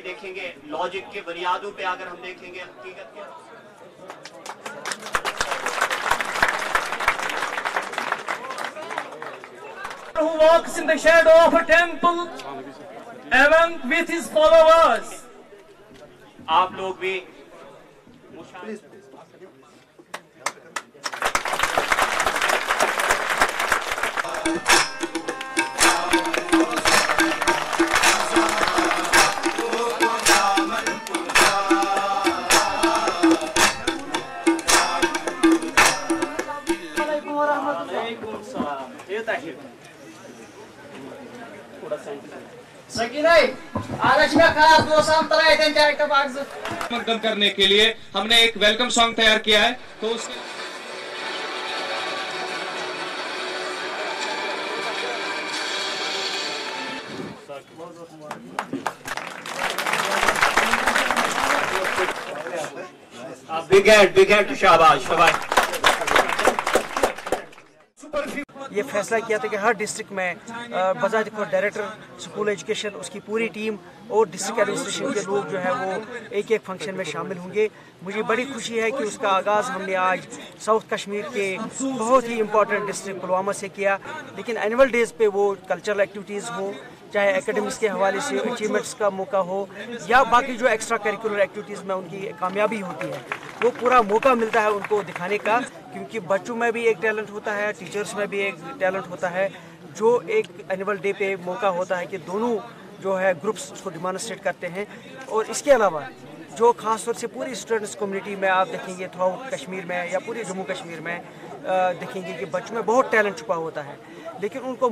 देखेंगे लॉजिक के बुनियादों पे अगर हम देखेंगे हकीकत क्या who walks in the shadow of a temple along with his followers. आप लोग भी मकदम करने के लिए हमने एक वेलकम सॉन्ग तैयार किया है तो उसके बिग हैंड शाबाश शाबाश। ये फैसला किया था कि हर डिस्ट्रिक्ट में बजाज को डायरेक्टर स्कूल एजुकेशन उसकी पूरी टीम और डिस्ट्रिक्ट एडमिनिस्ट्रेशन के लोग जो है वो एक एक फंक्शन में शामिल होंगे। मुझे बड़ी खुशी है कि उसका आगाज़ हमने आज साउथ कश्मीर के बहुत ही इम्पोर्टेंट डिस्ट्रिक्ट पुलवामा से किया, लेकिन एनुअल डेज़ पे वो कल्चरल एक्टिविटीज़ हो, चाहे एकेडमिक्स के हवाले से अचीवमेंट्स का मौका हो या बाकी जो एक्स्ट्रा करिकुलर एक्टिविटीज़ में उनकी कामयाबी होती है, वो पूरा मौका मिलता है उनको दिखाने का, क्योंकि बच्चों में भी एक टैलेंट होता है, टीचर्स में भी एक टैलेंट होता है, जो एक एनुअल डे पे मौका होता है कि दोनों जो है ग्रुप्स उसको डिमॉन्स्ट्रेट करते हैं। और इसके अलावा जो ख़ास तौर से पूरी स्टूडेंट्स कम्युनिटी में आप देखेंगे थ्रू आउट कश्मीर में या पूरे जम्मू कश्मीर में देखेंगे कि बच्चों में बहुत टैलेंट छुपा होता है, लेकिन उनको